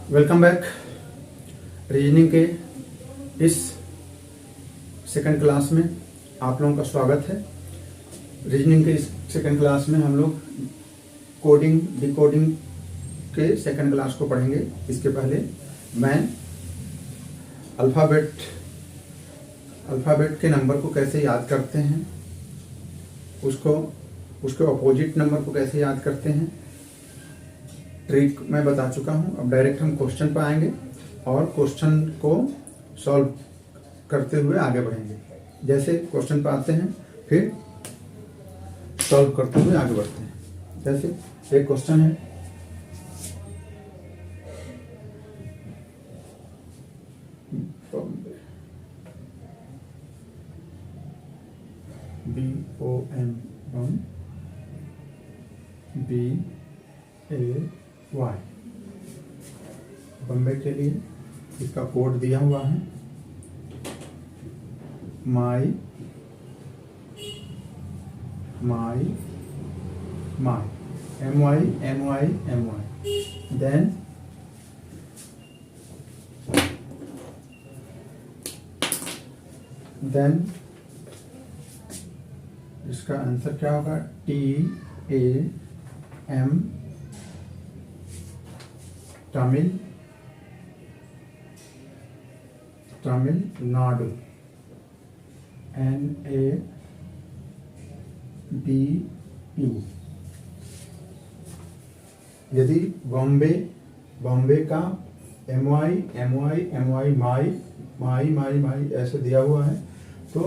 Welcome back. Reasoning के इस second class में आप लोगों का स्वागत है। रीजनिंग के इस सेकंड क्लास में हम लोग कोडिंग डिकोडिंग के सेकंड क्लास को पढ़ेंगे। इसके पहले मैं अल्फ़ाबेट के नंबर को कैसे याद करते हैं, उसके अपोजिट नंबर को कैसे याद करते हैं, ट्रिक मैं बता चुका हूं। अब डायरेक्ट हम क्वेश्चन पर आएंगे और क्वेश्चन को सॉल्व करते हुए आगे बढ़ेंगे। जैसे क्वेश्चन पर आते हैं फिर सॉल्व करते हुए आगे बढ़ते हैं। जैसे एक क्वेश्चन है, BOMBAY बम्बे के लिए इसका कोड दिया हुआ है माई MY देन इसका आंसर क्या होगा TAM तमिलनाडु NABU। यदि बॉम्बे का MY माई ऐसे दिया हुआ है तो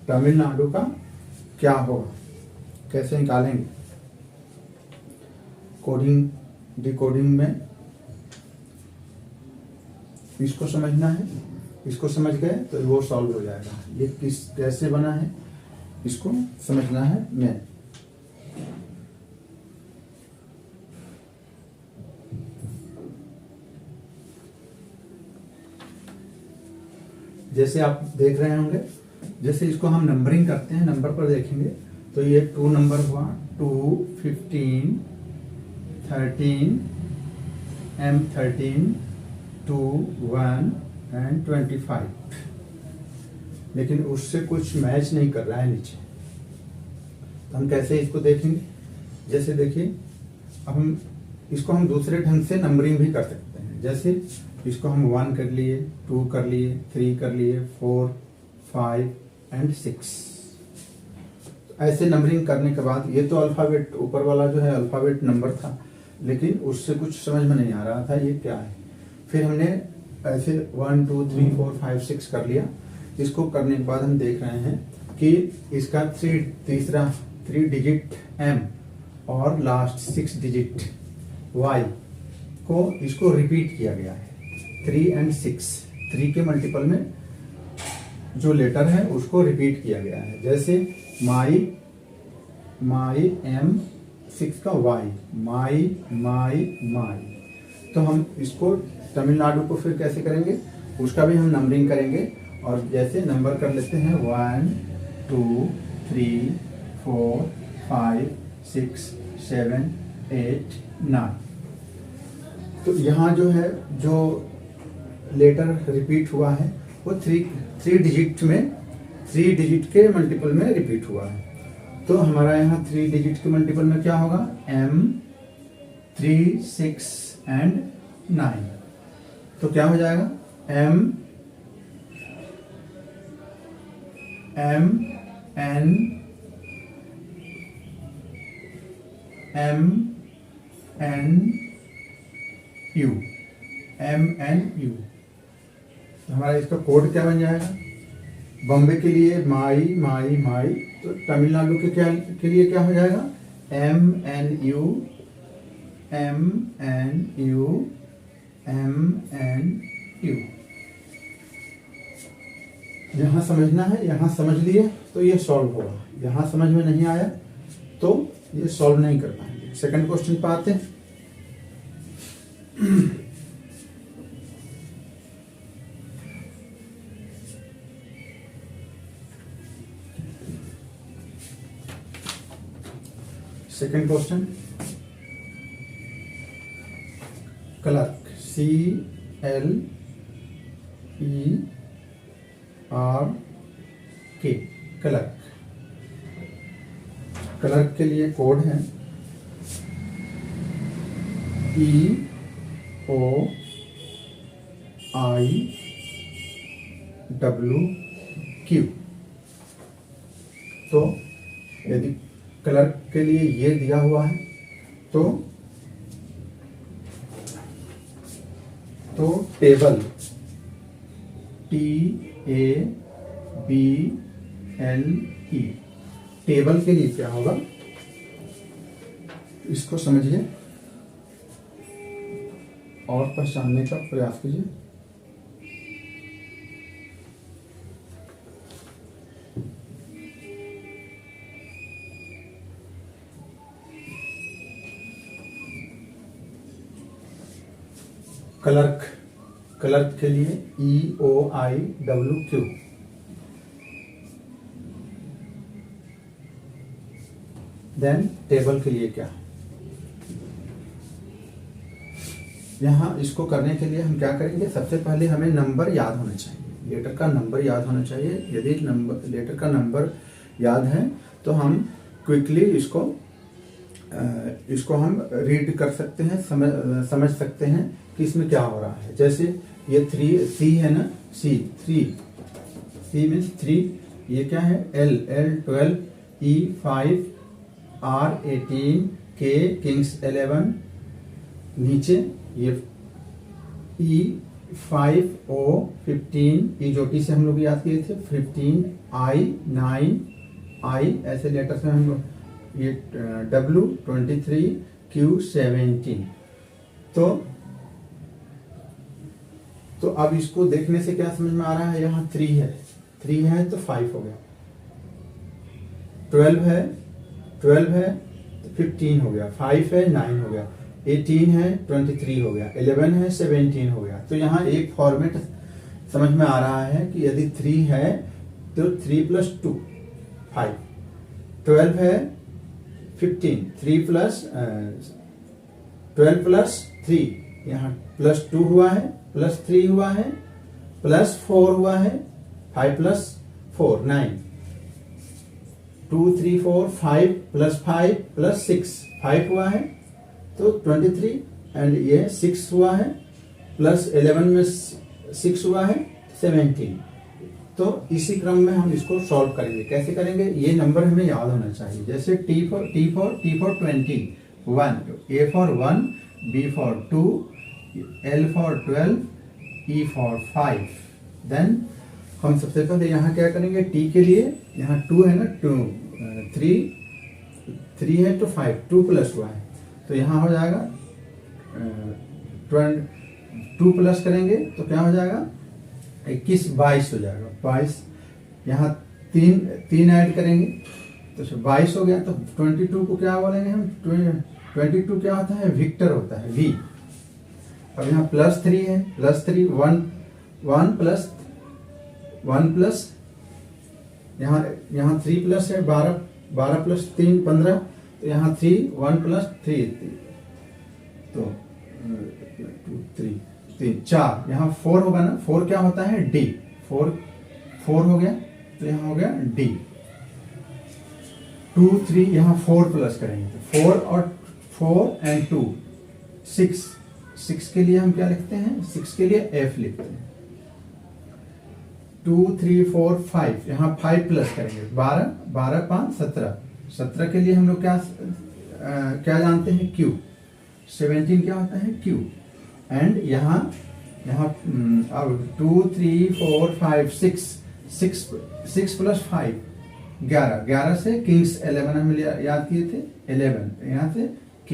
तमिलनाडु का क्या होगा, कैसे निकालेंगे। कोडिंग डिकोडिंग में इसको समझना है, इसको समझ गए तो वो सॉल्व हो जाएगा। ये कैसे बना है इसको समझना है। मैं जैसे आप देख रहे होंगे, जैसे इसको हम नंबरिंग करते हैं, नंबर पर देखेंगे तो ये 2 नंबर हुआ, 2, 15, 13, M13, 2, 1 एंड 25। लेकिन उससे कुछ मैच नहीं कर रहा है नीचे, तो हम कैसे इसको देखेंगे। जैसे देखिए, अब हम इसको दूसरे ढंग से नंबरिंग भी कर सकते हैं। जैसे इसको हम 1 कर लिए, 2 कर लिए, 3 कर लिए, 4, 5 एंड 6। ऐसे नंबरिंग करने के बाद ये तो अल्फाबेट ऊपर वाला जो है अल्फाबेट नंबर था, लेकिन उससे कुछ समझ में नहीं आ रहा था ये क्या है। फिर हमने ऐसे 1, 2, 3, 4, 5, 6 कर लिया। इसको करने के बाद हम देख रहे हैं कि इसका 3 डिजिट M और लास्ट 6 डिजिट Y को इसको रिपीट किया गया है। 3 एंड 6, 3 के मल्टीपल में जो लेटर है उसको रिपीट किया गया है। जैसे माई M6 का Y, माई। तो हम इसको तमिलनाडु को फिर कैसे करेंगे, उसका भी हम नंबरिंग करेंगे। और जैसे नंबर कर लेते हैं 1, 2, 3, 4, 5, 6, 7, 8, 9। तो यहाँ जो है जो लेटर रिपीट हुआ है वो 3 डिजिट के मल्टीपल में रिपीट हुआ है। तो हमारा यहाँ 3 डिजिट के मल्टीपल में क्या होगा, M, 3, 6 एंड 9। तो क्या हो जाएगा, M N U। तो हमारा इसका कोड क्या बन जाएगा, बॉम्बे के लिए माई। तो तमिलनाडु के लिए क्या हो जाएगा, MNU। यहाँ समझना है, यहाँ समझ लिए तो ये सॉल्व होगा। यहाँ समझ में नहीं आया तो ये सॉल्व नहीं कर पाएंगे। सेकंड क्वेश्चन पे आते हैं। Second question, clerk CLERK, clerk. Clerk के लिए कोड है EOIWQ। तो यदि क्लर्क के लिए ये दिया हुआ है तो टेबल TABLE, टेबल के लिए क्या होगा इसको समझिए और पहचानने का प्रयास कीजिए। क्लर्क, क्लर्क के लिए EOIWQ। देन टेबल के लिए क्या, यहाँ इसको करने के लिए हम क्या करेंगे, सबसे पहले हमें नंबर याद होना चाहिए, लेटर का नंबर याद होना चाहिए। यदि नंबर लेटर का नंबर याद है तो हम क्विकली इसको हम रीड कर सकते हैं, समझ सकते हैं कि इसमें क्या हो रहा है। जैसे ये 3 है ना, C मीन्स 3, ये क्या है L 12, E 5, R 18, K Kings 11, नीचे ये E 5 O 15, E जो T से हम लोग याद किए थे 15, I 9, I ऐसे लेटर्स में हम लोग, ये W 23, Q 17। तो अब इसको देखने से क्या समझ में आ रहा है, यहाँ 3 है तो 5 हो गया, 12 है तो 15 हो गया, 5 है 9 हो गया, 18 है 23 हो गया, 11 है 17 हो गया। तो यहाँ एक फॉर्मेट समझ में आ रहा है कि यदि 3 है तो 3 + 2 5, 12 है 15, 3 + 12 + 3, यहाँ +2 हुआ है, +3 हुआ है, +4 हुआ है, 5 + 4 9, 2 3 4 5 + 5 + 6 5 हुआ है तो 23, एंड ये 6 हुआ है, +11 में 6 हुआ है 17। तो इसी क्रम में हम इसको सॉल्व करेंगे। कैसे करेंगे, ये नंबर हमें याद होना चाहिए। जैसे T for 20, 1, A for 1, B for 2, L for 12, E for 5। Then हम सबसे पहले यहाँ क्या करेंगे, T के लिए यहाँ 2 है ना, 2 3 है तो 5, 2 + 1 है तो यहाँ हो जाएगा 2 प्लस करेंगे तो क्या हो जाएगा 21, 22 हो जाएगा, 22। यहाँ 3 ऐड करेंगे तो 22 हो गया। तो 22 को क्या बोलेंगे हम, 22 क्या होता है, विक्टर होता है, V। अब यहाँ +3 है, +3 1 प्लस यहाँ 3 प्लस है 12 + 3 15, तो यहाँ 3 1 + 3 तो 2 3 4, यहाँ 4 होगा ना, 4 क्या होता है D, 4 हो गया तो यहाँ हो गया D। 2 3 यहाँ 4 प्लस करेंगे तो 4 एंड 2 6 के लिए हम क्या लिखते हैं, 6 के लिए F लिखते हैं। 2 3 4 5, यहाँ 5 प्लस करेंगे 12 5 17 के लिए हम लोग क्या जानते हैं, Q। 17 क्या होता है, Q। एंड यहाँ अब 2 3 4 5 6 + 5 11 से किंग्स 11 हम याद किए थे 11, यहाँ से K।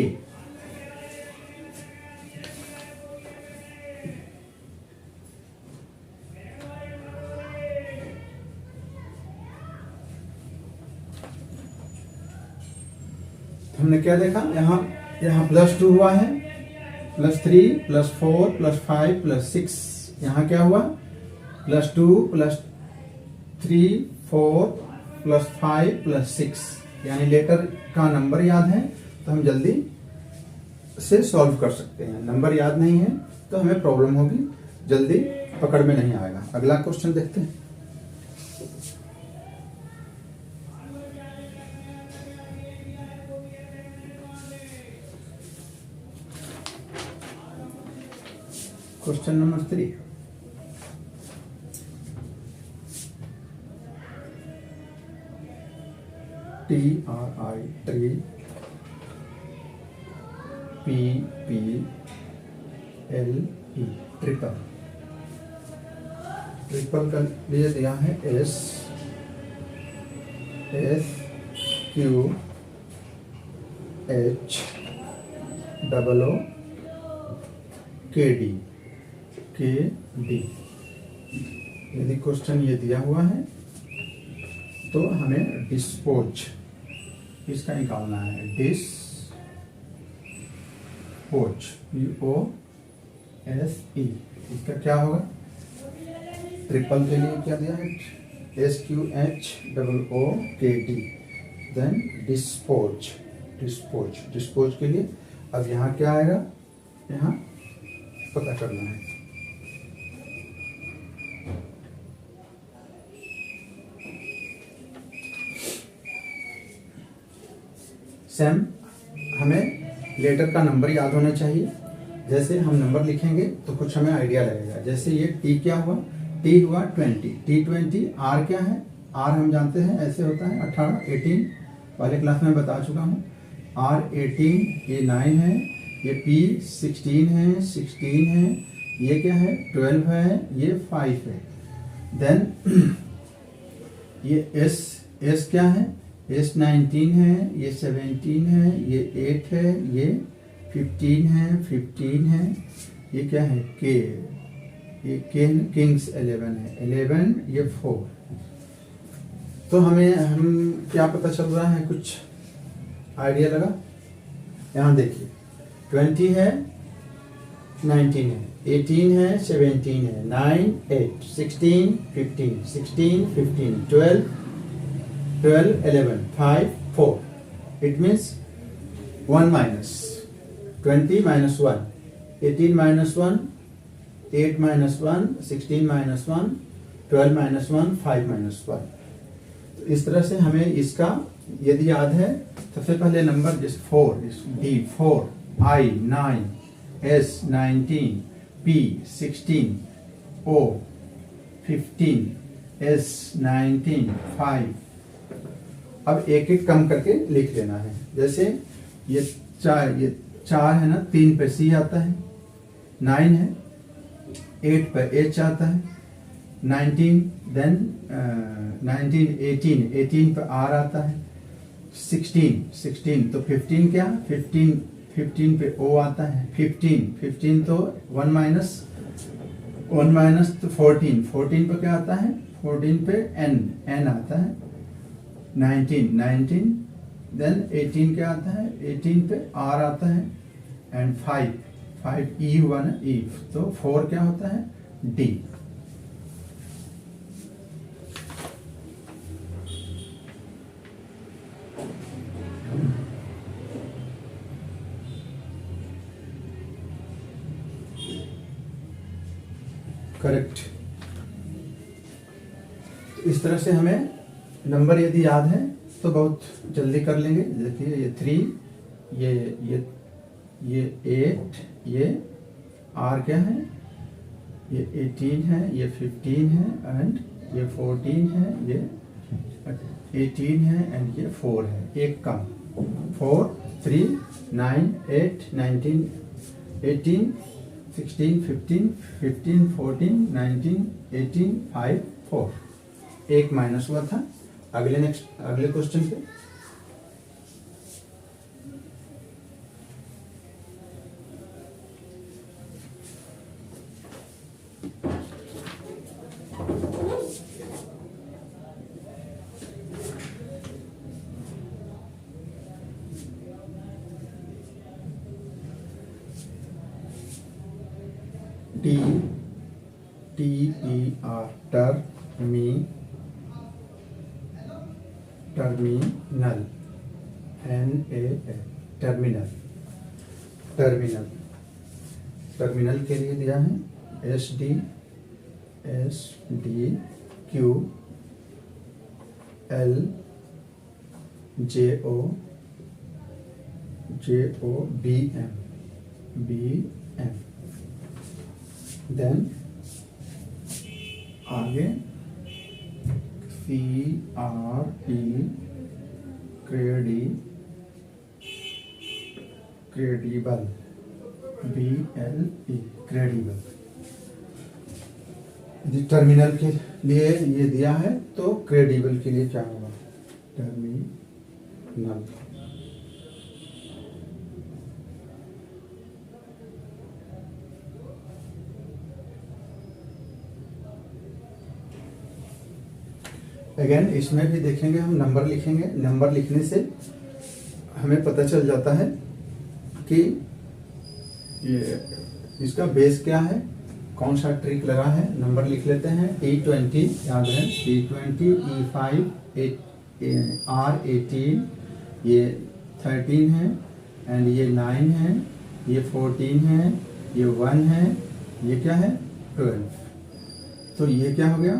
हमने क्या देखा, यहाँ +2 हुआ है, +3 +4 +5 +6, यहाँ क्या हुआ +2 +3 4 +5 +6, यानी लेटर का नंबर याद है तो हम जल्दी से सॉल्व कर सकते हैं। नंबर याद नहीं है तो हमें प्रॉब्लम होगी, जल्दी पकड़ में नहीं आएगा। अगला क्वेश्चन देखते हैं। Question number 3, TRI tree, PPLE triple. Triple का लिए दिया है SQHOOKD। यदि क्वेश्चन ये दिया हुआ है तो हमें डिस्पोज इसका निकालना है। डिस्पोज POSE, इसका क्या होगा? ट्रिपल के लिए क्या दिया है? SQHOOKD। देन डिस्पोज के लिए अब यहाँ क्या आएगा? यहाँ पता करना है। सेम हमें लेटर का नंबर याद होना चाहिए। जैसे हम नंबर लिखेंगे तो कुछ हमें आइडिया लगेगा। जैसे ये टी क्या हुआ? टी हुआ 20, T20। आर क्या है? आर हम जानते हैं ऐसे होता है 18, 18 पहले क्लास में बता चुका हूँ। आर 18, ये 9 है, ये पी 16 है, 16 है, ये क्या है? 12 है, ये 5 है। देन ये एस क्या है? एस 19 है, ये 17 है, ये 8 है, ये 15 है, 15 है, ये क्या है? के, ये किंग्स 11 है, 11, ये 4। तो हमें क्या पता चल रहा है? कुछ आइडिया लगा? यहाँ देखिए 20 है, 19 है, 18 है, 17 है, 9, 8, 16, 15, 16, 15, 12, 11, 5, 4. It means 1 minus 20 minus 1, 18 minus 1, 8 minus 1, 16 minus 1, 12 minus 1, 5 minus 1। तो इस तरह से हमें इसका यदि याद है, सबसे पहले नंबर जैसे 4, D 4, I 9, S 19, P 16, O 15, S 19, 5। अब एक एक कम करके लिख लेना है। जैसे ये 4 है ना, 3 पे C आता है, 9 है, 8 पे H आता है, 19, देन 19, 18 पे R आता है, 16 तो 15 क्या? 15 पे O आता है, 15 तो 1 माइनस तो 14 पे क्या आता है? 14 पे N आता है, 19, देन 18 क्या आता है? 18 पे R आता है, एंड 5 E हुआ ना, E। तो 4 क्या होता है? D। करेक्ट। इस तरह से हमें नंबर यदि याद है तो बहुत जल्दी कर लेंगे। देखिए ये 3, ये 8, ये R क्या है? ये 18 है, ये 15 है, एंड ये 14 है, ये 18 है, एंड ये 4 है। एक कम 4, 3, 9, 8, 19, 18, 16, 15, 14, 19, 18, 5, 4। एक माइनस हुआ था। अगले क्वेश्चन पे TER terminal, NAL terminal. Terminal के लिए दिया है S D Q L J O B M then आगे C R E credible B L E credible. Terminal के लिए ये दिया है तो क्रेडिबल के लिए क्या होगा? टर्मिनल अगेन इसमें भी देखेंगे हम नंबर लिखेंगे। नंबर लिखने से हमें पता चल जाता है कि ये इसका बेस क्या है, कौन सा ट्रिक लगा है। नंबर लिख लेते हैं T20 याद है, T20 E5 R18 ये 13 है एंड ये 9 है, ये 14 है, ये 1 है, ये क्या है 12। तो ये क्या हो गया,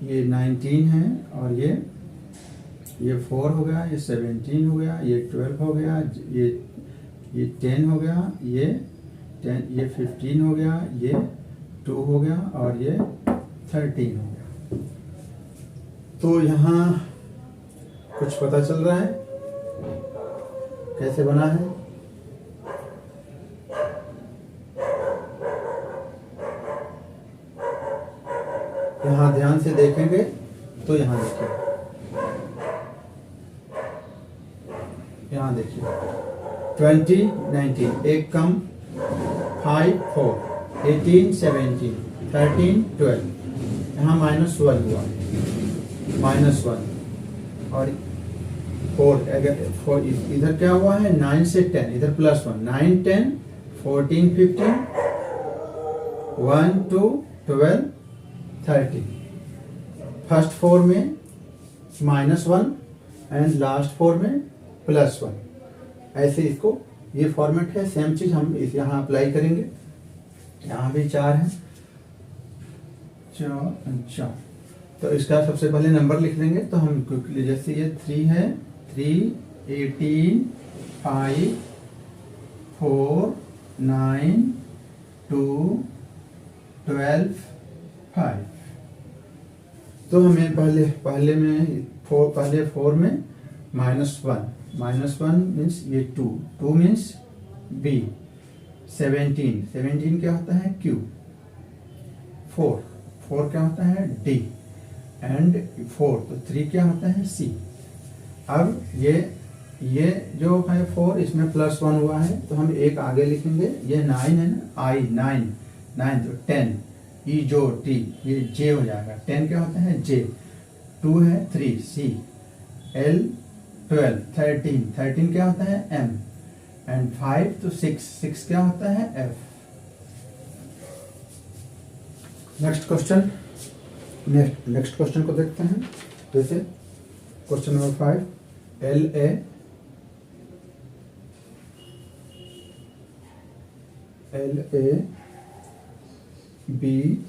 ये 19 है और ये 4 हो गया, ये 17 हो गया, ये 12 हो गया, ये 10 हो गया, ये 15 हो गया, ये 2 हो गया और ये 13 हो गया। तो यहाँ कुछ पता चल रहा है कैसे बना है। यहाँ ध्यान से देखेंगे तो यहाँ देखिए, यहाँ देखिए 20 19 एक कम 5 4 18 17 13 12, यहाँ -1 हुआ, -1 और 4 इधर क्या हुआ है 9 से 10, इधर +1 9 10 14 15 1 2 12 13। फर्स्ट 4 में -1 एंड लास्ट 4 में +1। ऐसे इसको ये फॉर्मेट है। सेम चीज हम इस यहाँ अप्लाई करेंगे। यहाँ भी 4 है, 4। तो इसका सबसे पहले नंबर लिख लेंगे। तो हम क्विकली, जैसे ये 3 है, 3 18 5 4 9 2 12 5। तो हमें पहले में 4 में -1 मीन्स ये 2 मीन्स बी। 17 क्या होता है Q। 4 क्या होता है D एंड 4 तो 3 क्या होता है C। अब ये जो है 4 इसमें +1 हुआ है तो हम एक आगे लिखेंगे। ये 9 है ना, I 9 तो 10 E जो T ये J हो जाएगा। 10 क्या होता है J। 2 है 3 C। L 12 13 क्या होता है M एंड 5 तो 6 क्या होता है F। नेक्स्ट क्वेश्चन को देखते हैं। जैसे question number 5 LA BOUR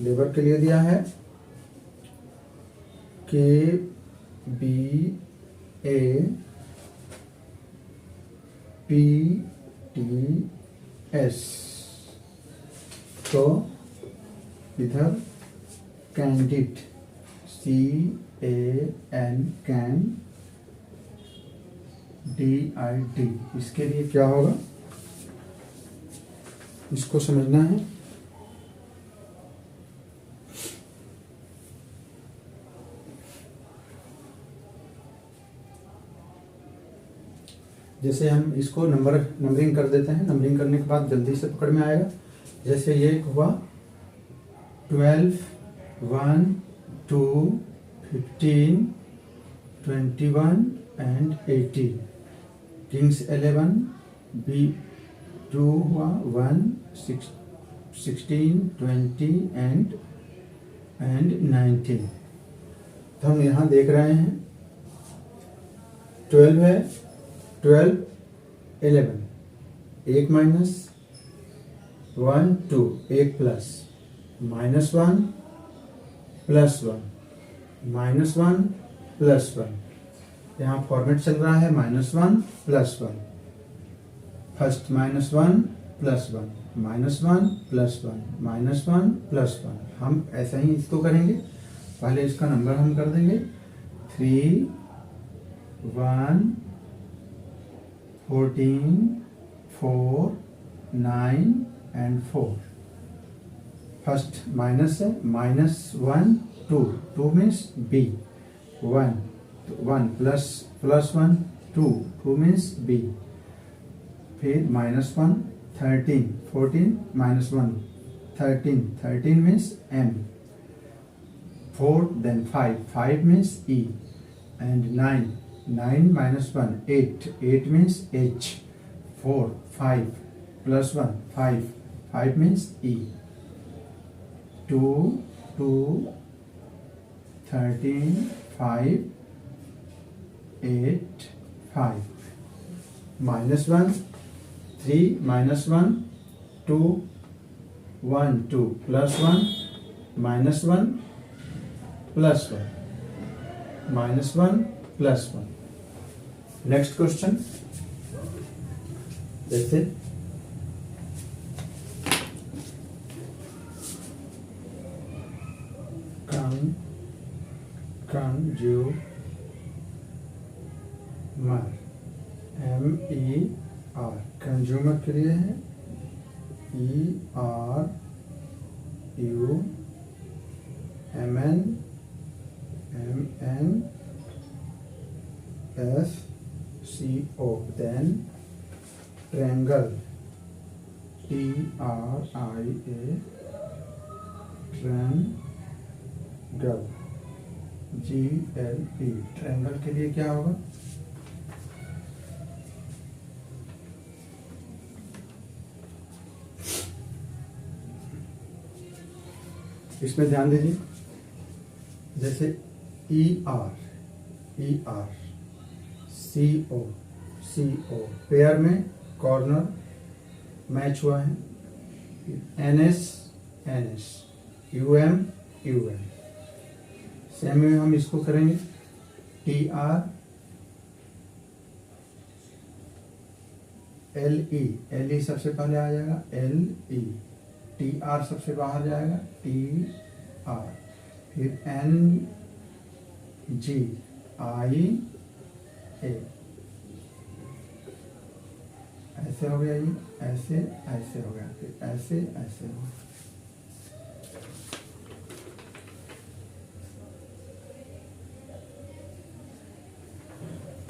labour के लिए दिया है KBAPTS। तो इधर कैंडिड CAN DID, इसके लिए क्या होगा इसको समझना है। जैसे हम इसको नंबरिंग कर देते हैं। नंबरिंग करने के बाद जल्दी से पकड़ में आएगा। जैसे ये हुआ 12 1 2 15 21 एंड 18। किंग्स 11 B2 हुआ 1 16 20 एंड 19। तो हम यहाँ देख रहे हैं 12 है, 12 11, एक माइनस, 1 2, एक प्लस, -1 +1, -1 +1। यहाँ फॉर्मेट चल रहा है -1 +1। फर्स्ट -1 +1, -1 +1, -1 +1। हम ऐसा ही इसको करेंगे। पहले इसका नंबर हम कर देंगे 3 1 14 4 9 एंड 4। फर्स्ट माइनस है, -1 2, 2 मीन्स बी, 1 1 +1 2, 2 मीन्स बी। फिर -1 13 14 -1 13, 13 means M. 4 then 5, 5 means E, and 9 -1 8, 8 means H। 4 5 +1 5, 5 means E। 2 2 13 5 8 5। -1 3 -1 2 1 2 +1 -1 +1 -1 +1। Next question जैसे कंज्यूमर MER कंज्यूमर के लिए है ERUMNSCO। then triangle TRIA triangle GLE triangle के लिए क्या होगा? इसमें ध्यान दीजिए, जैसे ER CO पेयर में कॉर्नर मैच हुआ है। NS UM सेम में हम इसको करेंगे TR LE सबसे पहले आ जाएगा LE, TR सबसे बाहर जाएगा TR, फिर NGIA ऐसे हो गया, ये ऐसे हो गया, फिर ऐसे हो गया।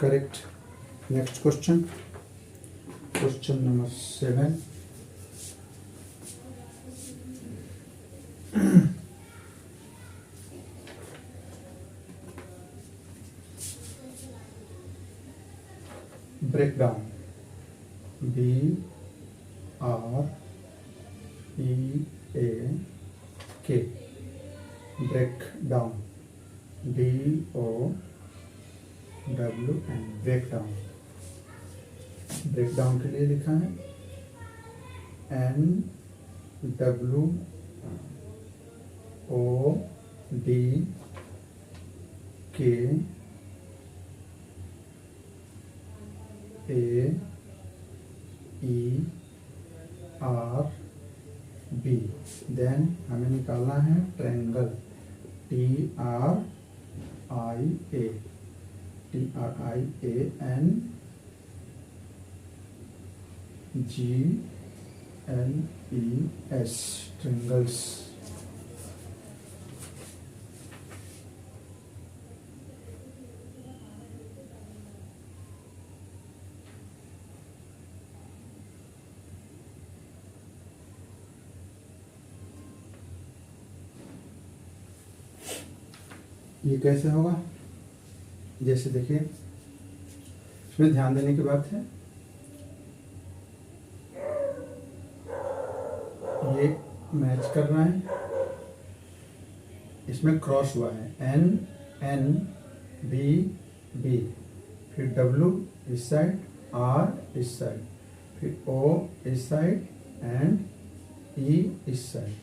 Correct. Next question number 7। Break down BREAK break down DOWN break down. Break down के लिए लिखा है NWODKAERB। देन हमें निकालना है ट्रायंगल TRIANGLES ट्रायंगल्स। ये कैसे होगा? जैसे देखिए, इसमें ध्यान देने की बात है, ये मैच कर रहा है, इसमें क्रॉस हुआ है NNBB, फिर W इस साइड, R इस साइड, फिर ओ इस साइड एंड ई इस साइड,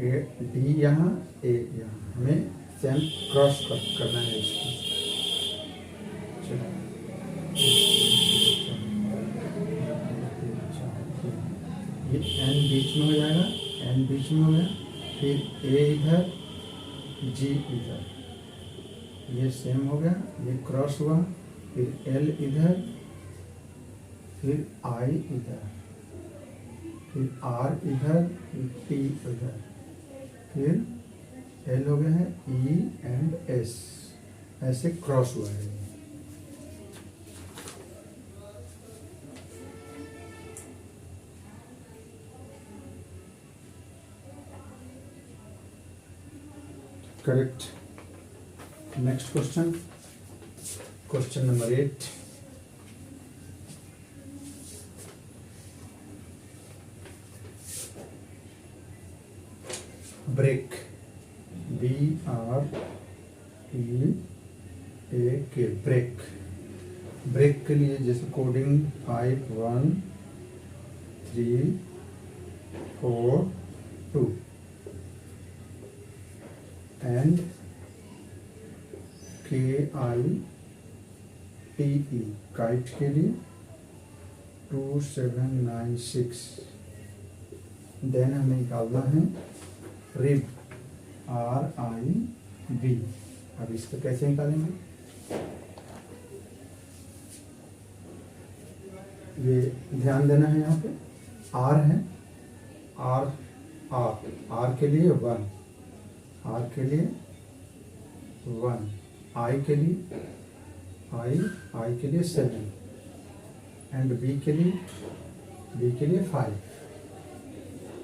ए डी यहाँ, ए यहाँ, हमें सेम क्रॉस करना है इसको। चलो ये एन बीच में हो जाएगा, एन बीच में हो गया, फिर ए इधर, जी इधर, ये सेम हो गया, ये क्रॉस हुआ, फिर एल इधर, फिर आई इधर, फिर आर इधर, फिर टी इधर, फिर एल हो गया है, ई एंड एस, ऐसे क्रॉस हुआ है। Correct. Next question, question number 8। Break, BREAK, break. Break के लिए जैसे कोडिंग 5 1 3 4 2 एंड KITE, काइट के लिए 2 7 9 6। देन हमें निकालना है रिब, RIB। अब इसको कैसे निकालेंगे? ये ध्यान देना है, यहाँ पे R है, R के लिए 1, R के लिए 1, I के लिए I के लिए 7 एंड B के लिए 5।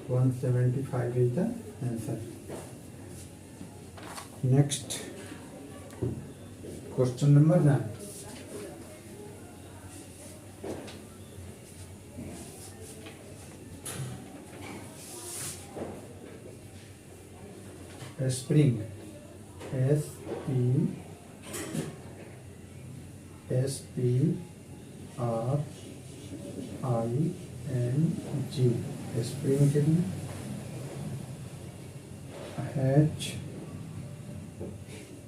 175 is the answer. Next, question number 9. A spring, SPRING, spring के लिए H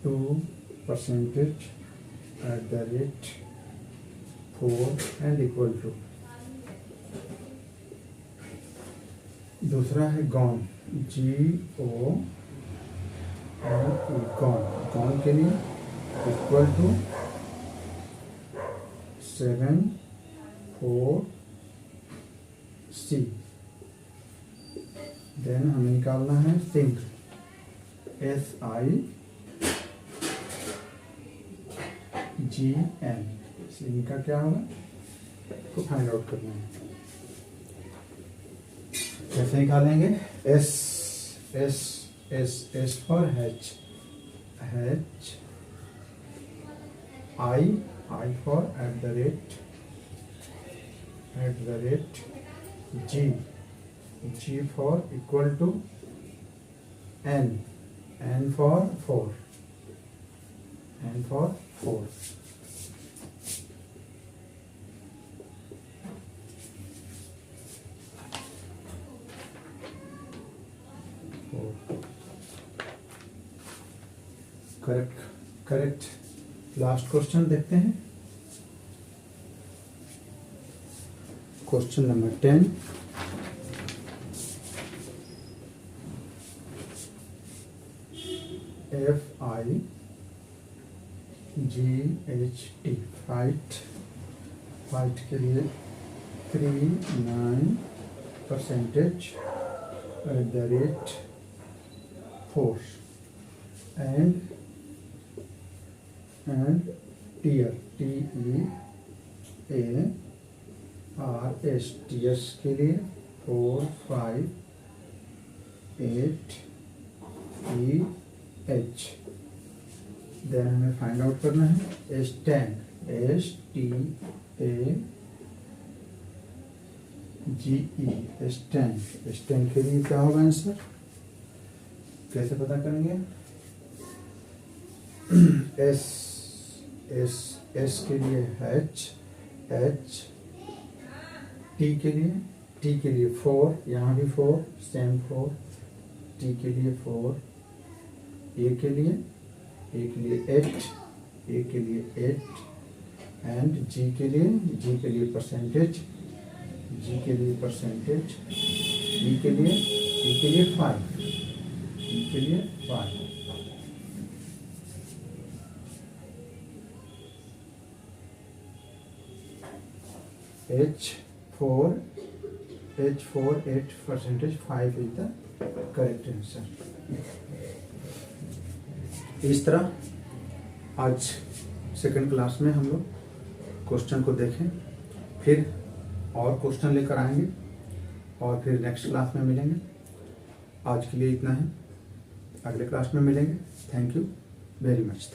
2% @ 4 एंड इक्वल टू। दूसरा है गॉन, GONE, गॉन के लिए इक्वल टू 7 4 C। देन हमें निकालना है सिंक, SIGN। सिंक का क्या होगा को फाइंड आउट करना है। कैसे निकालेंगे? S for H, I for @ G for equal to N for 4, N for 4। Correct. Last question देखते हैं, क्वेश्चन नंबर 10। FIGHT, फाइट के लिए 39% @ 4 एंड टीयर, TEARS के लिए 4 5 8 EH। देन हमें फाइंड आउट करना है स्टैंड, STANGE, स्टैंड के लिए क्या होगा आंसर? कैसे पता करेंगे? S के लिए H टी के लिए 4, यहाँ भी 4, सेम 4, टी के लिए 4, ए के लिए 8, ए के लिए 8, एंड जी के लिए परसेंटेज, ई के लिए 5, ई के लिए 5। H4 8%, 5 is the correct answer। इस तरह आज सेकंड क्लास में हम लोग क्वेश्चन को देखें, फिर और क्वेश्चन लेकर आएंगे और फिर नेक्स्ट क्लास में मिलेंगे। आज के लिए इतना है, अगले क्लास में मिलेंगे। Thank you very much.